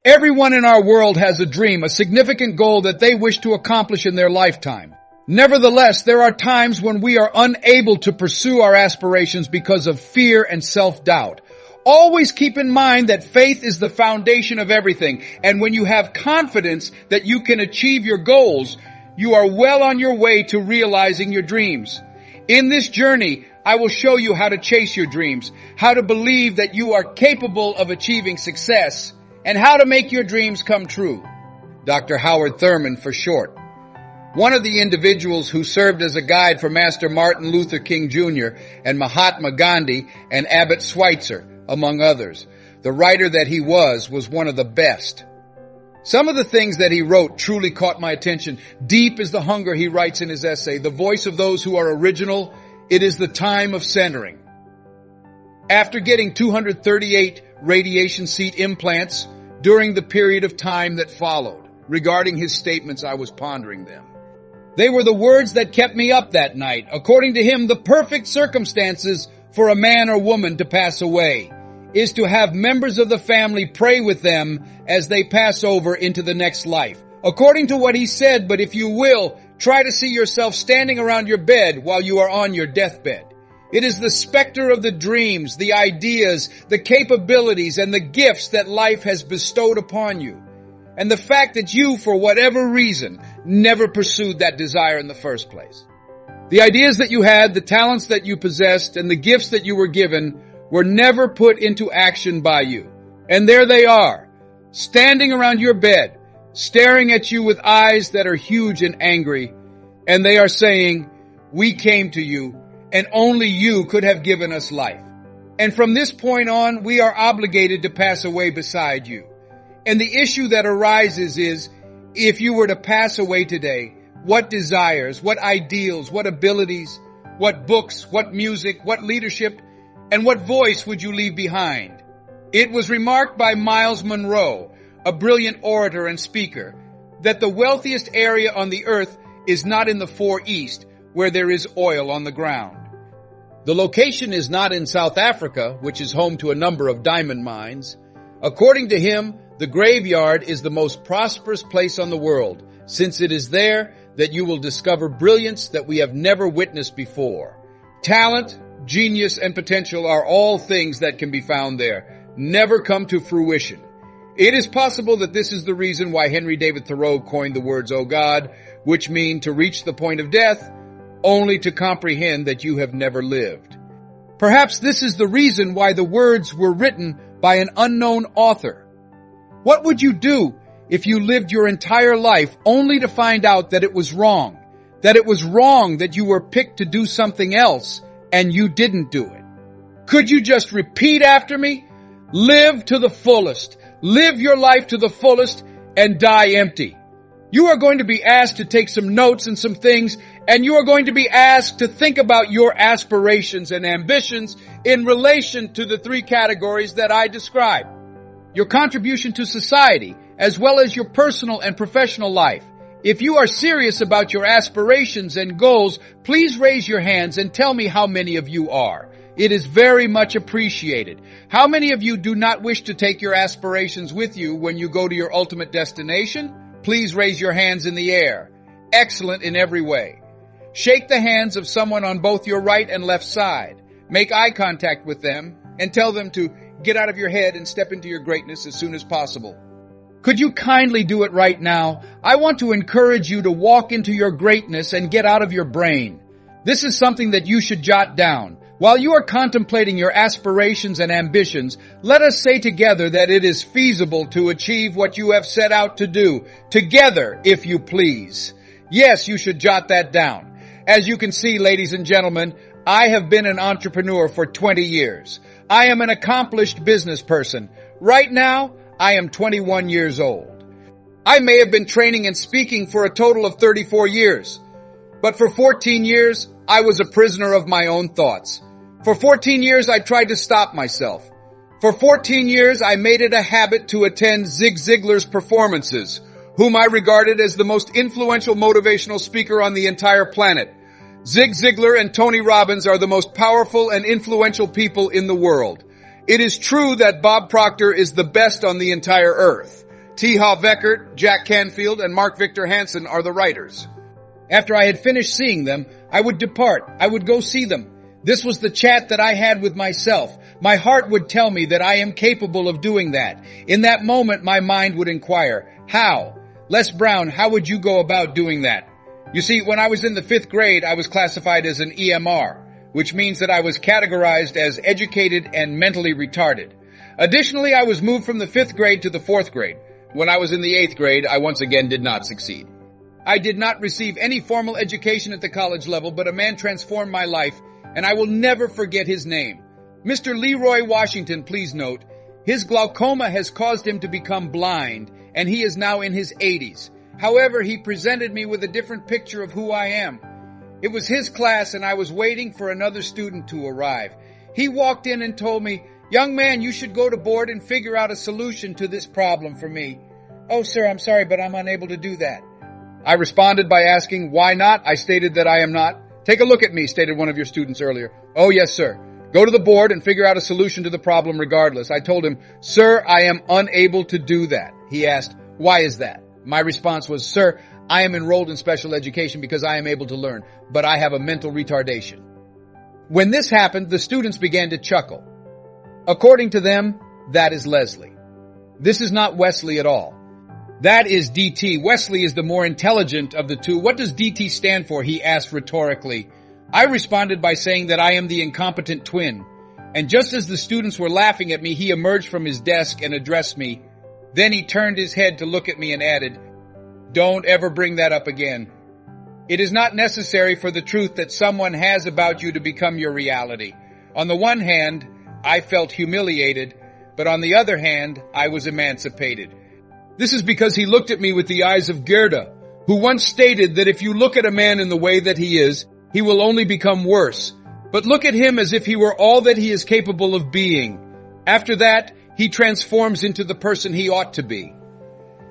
Everyone in our world has a dream, a significant goal that they wish to accomplish in their lifetime. Nevertheless, there are times when we are unable to pursue our aspirations because of fear and self-doubt. Always keep in mind that faith is the foundation of everything, and when you have confidence that you can achieve your goals, you are well on your way to realizing your dreams. In this journey, I will show you how to chase your dreams, how to believe that you are capable of achieving success, and how to make your dreams come true. Dr. Howard Thurman for short. One of the individuals who served as a guide for Master Martin Luther King Jr. and Mahatma Gandhi and Abbott Schweitzer, among others. The writer that he was one of the best. Some of the things that he wrote truly caught my attention. Deep is the hunger, he writes in his essay, the voice of those who are original. It is the time of centering. After getting 238 radiation seat implants during the period of time that followed, regarding his statements, I was pondering them. They were the words that kept me up that night. According to him, the perfect circumstances for a man or woman to pass away is to have members of the family pray with them as they pass over into the next life. According to what he said, but if you will, try to see yourself standing around your bed while you are on your deathbed. It is the specter of the dreams, the ideas, the capabilities, and the gifts that life has bestowed upon you. And the fact that you, for whatever reason, never pursued that desire in the first place. The ideas that you had, the talents that you possessed, and the gifts that you were given were never put into action by you. And there they are, standing around your bed, staring at you with eyes that are huge and angry, and they are saying, "We came to you, and only you could have given us life. And from this point on, we are obligated to pass away beside you." And the issue that arises is, if you were to pass away today, what desires, what ideals, what abilities, what books, what music, what leadership, and what voice would you leave behind? It was remarked by Miles Monroe, a brilliant orator and speaker, that the wealthiest area on the earth is not in the Far East, where there is oil on the ground. The location is not in South Africa, which is home to a number of diamond mines. According to him, the graveyard is the most prosperous place on the world, since it is there that you will discover brilliance that we have never witnessed before. Talent, genius, and potential are all things that can be found there, never come to fruition. It is possible that this is the reason why Henry David Thoreau coined the words, "O God," which mean to reach the point of death, only to comprehend that you have never lived. Perhaps this is the reason why the words were written by an unknown author. What would you do if you lived your entire life only to find out that it was wrong? That it was wrong that you were picked to do something else and you didn't do it? Could you just repeat after me? Live to the fullest. Live your life to the fullest and die empty. You are going to be asked to take some notes and some things, and you are going to be asked to think about your aspirations and ambitions in relation to the three categories that I described. Your contribution to society, as well as your personal and professional life. If you are serious about your aspirations and goals, please raise your hands and tell me how many of you are. It is very much appreciated. How many of you do not wish to take your aspirations with you when you go to your ultimate destination? Please raise your hands in the air. Excellent in every way. Shake the hands of someone on both your right and left side. Make eye contact with them and tell them to get out of your head and step into your greatness as soon as possible. Could you kindly do it right now? I want to encourage you to walk into your greatness and get out of your brain. This is something that you should jot down. While you are contemplating your aspirations and ambitions, let us say together that it is feasible to achieve what you have set out to do. Together, if you please. Yes, you should jot that down. As you can see, ladies and gentlemen, I have been an entrepreneur for 20 years. I am an accomplished business person. Right now, I am 21 years old. I may have been training and speaking for a total of 34 years. But for 14 years, I was a prisoner of my own thoughts. For 14 years, I tried to stop myself. For 14 years, I made it a habit to attend Zig Ziglar's performances, whom I regarded as the most influential motivational speaker on the entire planet. Zig Ziglar and Tony Robbins are the most powerful and influential people in the world. It is true that Bob Proctor is the best on the entire earth. T. Ha Veckert, Jack Canfield, and Mark Victor Hansen are the writers. After I had finished seeing them, I would depart. I would go see them. This was the chat that I had with myself. My heart would tell me that I am capable of doing that. In that moment, my mind would inquire, how? Lesbrown, how would you go about doing that? You see, when I was in the 5th grade, I was classified as an EMR, which means that I was categorized as educated and mentally retarded. Additionally, I was moved from the 5th grade to the 4th grade. When I was in the 8th grade, I once again did not succeed. I did not receive any formal education at the college level, but a man transformed my life, and I will never forget his name. Mr. Leroy Washington, please note, his glaucoma has caused him to become blind, and he is now in his 80s. However, he presented me with a different picture of who I am. It was his class, and I was waiting for another student to arrive. He walked in and told me, "Young man, you should go to board and figure out a solution to this problem for me." "Oh, sir, I'm sorry, but I'm unable to do that." I responded by asking, "Why not?" I stated that I am not. "Take a look at me," stated one of your students earlier. "Oh, yes, sir. Go to the board and figure out a solution to the problem regardless." I told him, "Sir, I am unable to do that." He asked, "Why is that?" My response was, "Sir, I am enrolled in special education because I am able to learn, but I have a mental retardation." When this happened, the students began to chuckle. According to them, that is Leslie. This is not Wesley at all. That is DT. Wesley is the more intelligent of the two. "What does DT stand for?" he asked rhetorically. I responded by saying that I am the incompetent twin. And just as the students were laughing at me, he emerged from his desk and addressed me. Then he turned his head to look at me and added, "Don't ever bring that up again. It is not necessary for the truth that someone has about you to become your reality." On the one hand, I felt humiliated, but on the other hand, I was emancipated. This is because he looked at me with the eyes of Goethe, who once stated that if you look at a man in the way that he is, he will only become worse. But look at him as if he were all that he is capable of being. After that, he transforms into the person he ought to be.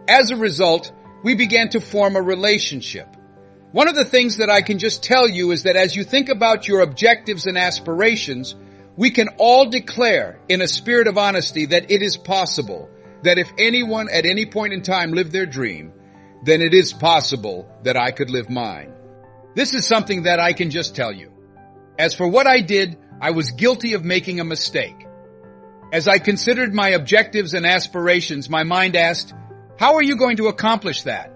As a result, we began to form a relationship. One of the things that I can just tell you is that as you think about your objectives and aspirations, we can all declare in a spirit of honesty that it is possible that if anyone at any point in time lived their dream, then it is possible that I could live mine. This is something that I can just tell you. As for what I did, I was guilty of making a mistake. As I considered my objectives and aspirations, my mind asked, how are you going to accomplish that?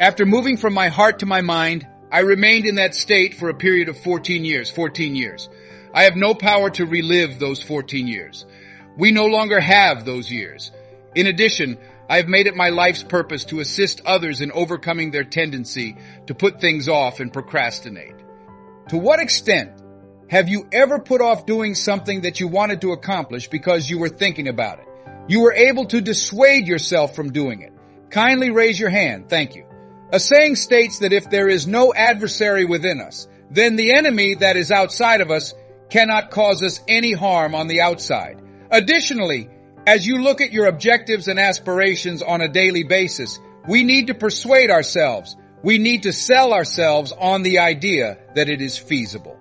After moving from my heart to my mind, I remained in that state for a period of 14 years. I have no power to relive those 14 years. We no longer have those years. In addition, I have made it my life's purpose to assist others in overcoming their tendency to put things off and procrastinate. To what extent have you ever put off doing something that you wanted to accomplish because you were thinking about it? You were able to dissuade yourself from doing it. Kindly raise your hand. Thank you. A saying states that if there is no adversary within us, then the enemy that is outside of us cannot cause us any harm on the outside. Additionally, as you look at your objectives and aspirations on a daily basis, we need to persuade ourselves. We need to sell ourselves on the idea that it is feasible.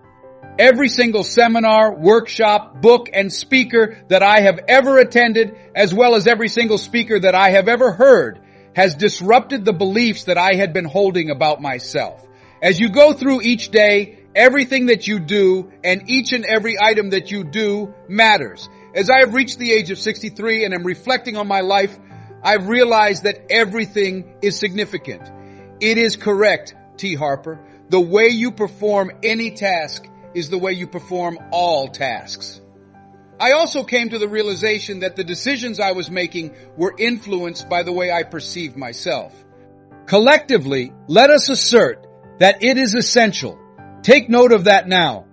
Every single seminar, workshop, book, and speaker that I have ever attended, as well as every single speaker that I have ever heard, has disrupted the beliefs that I had been holding about myself. As you go through each day, everything that you do and each and every item that you do matters. As I have reached the age of 63 and am reflecting on my life, I've realized that everything is significant. It is correct, T. Harper. The way you perform any task is the way you perform all tasks. I also came to the realization that the decisions I was making were influenced by the way I perceived myself. Collectively, let us assert that it is essential. Take note of that now.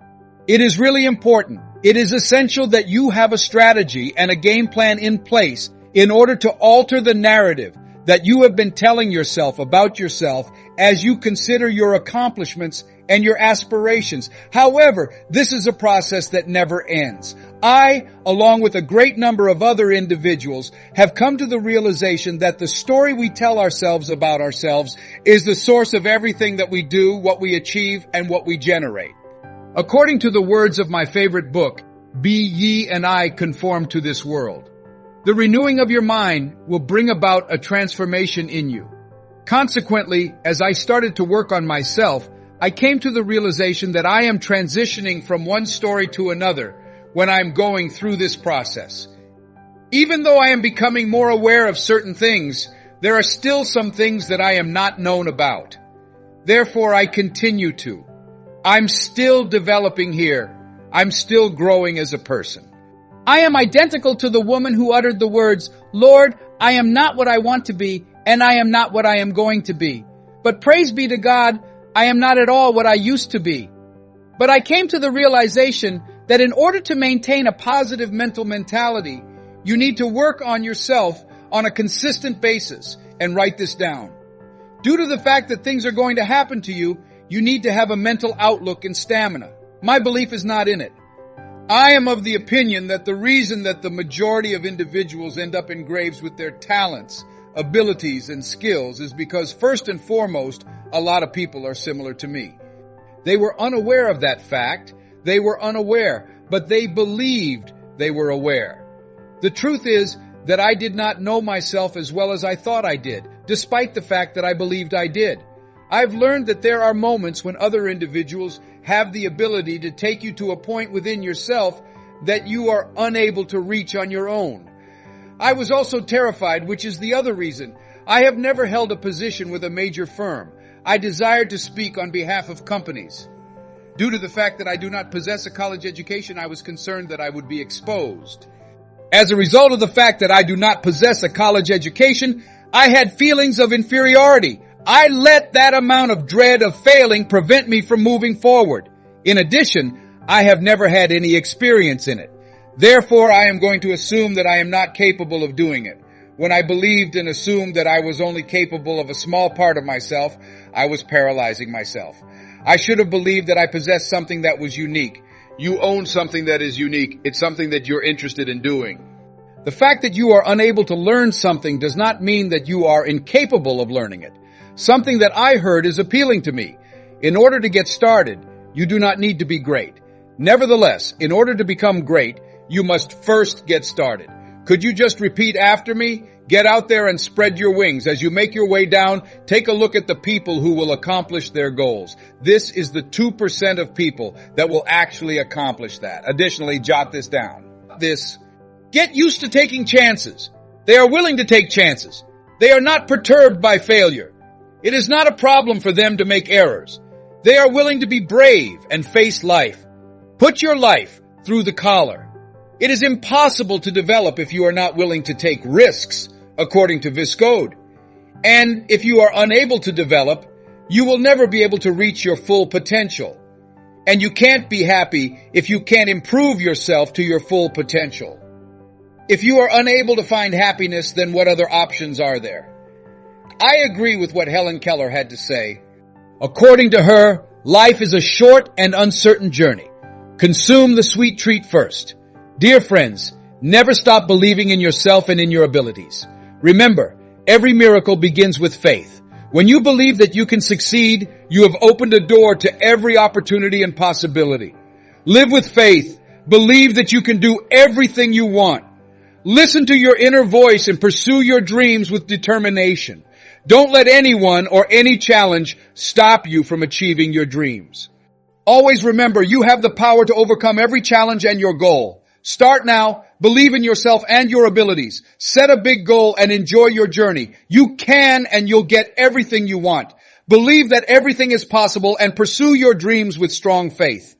It is really important. It is essential that you have a strategy and a game plan in place in order to alter the narrative that you have been telling yourself about yourself as you consider your accomplishments and your aspirations. However, this is a process that never ends. I, along with a great number of other individuals, have come to the realization that the story we tell ourselves about ourselves is the source of everything that we do, what we achieve, and what we generate. According to the words of my favorite book, Be Ye and I Conform to This World. The renewing of your mind will bring about a transformation in you. Consequently, as I started to work on myself, I came to the realization that I am transitioning from one story to another when I'm going through this process. Even though I am becoming more aware of certain things, there are still some things that I am not known about. Therefore, I continue to. I'm still developing here. I'm still growing as a person. I am identical to the woman who uttered the words, "Lord, I am not what I want to be, and I am not what I am going to be. But praise be to God, I am not at all what I used to be." But I came to the realization that in order to maintain a positive mental mentality, you need to work on yourself on a consistent basis and write this down. Due to the fact that things are going to happen to you, you need to have a mental outlook and stamina. My belief is not in it. I am of the opinion that the reason that the majority of individuals end up in graves with their talents, abilities, and skills is because first and foremost, a lot of people are similar to me. They were unaware of that fact. They were unaware, but they believed they were aware. The truth is that I did not know myself as well as I thought I did, despite the fact that I believed I did. I've learned that there are moments when other individuals have the ability to take you to a point within yourself that you are unable to reach on your own. I was also terrified, which is the other reason. I have never held a position with a major firm. I desired to speak on behalf of companies. Due to the fact that I do not possess a college education, I was concerned that I would be exposed. As a result of the fact that I do not possess a college education, I had feelings of inferiority. I let that amount of dread of failing prevent me from moving forward. In addition, I have never had any experience in it. Therefore, I am going to assume that I am not capable of doing it. When I believed and assumed that I was only capable of a small part of myself, I was paralyzing myself. I should have believed that I possessed something that was unique. You own something that is unique. It's something that you're interested in doing. The fact that you are unable to learn something does not mean that you are incapable of learning it. Something that I heard is appealing to me. In order to get started, you do not need to be great. Nevertheless, in order to become great, you must first get started. Could you just repeat after me? Get out there and spread your wings. As you make your way down, take a look at the people who will accomplish their goals. This is the 2% of people that will actually accomplish that. Additionally, jot this down. Get used to taking chances. They are willing to take chances. They are not perturbed by failure. It is not a problem for them to make errors. They are willing to be brave and face life. Put your life through the collar. It is impossible to develop if you are not willing to take risks, according to this code. And if you are unable to develop, you will never be able to reach your full potential. And you can't be happy if you can't improve yourself to your full potential. If you are unable to find happiness, then what other options are there? I agree with what Helen Keller had to say. According to her, life is a short and uncertain journey. Consume the sweet treat first. Dear friends, never stop believing in yourself and in your abilities. Remember, every miracle begins with faith. When you believe that you can succeed, you have opened a door to every opportunity and possibility. Live with faith. Believe that you can do everything you want. Listen to your inner voice and pursue your dreams with determination. Don't let anyone or any challenge stop you from achieving your dreams. Always remember, you have the power to overcome every challenge and your goal. Start now, believe in yourself and your abilities. Set a big goal and enjoy your journey. You can and you'll get everything you want. Believe that everything is possible and pursue your dreams with strong faith.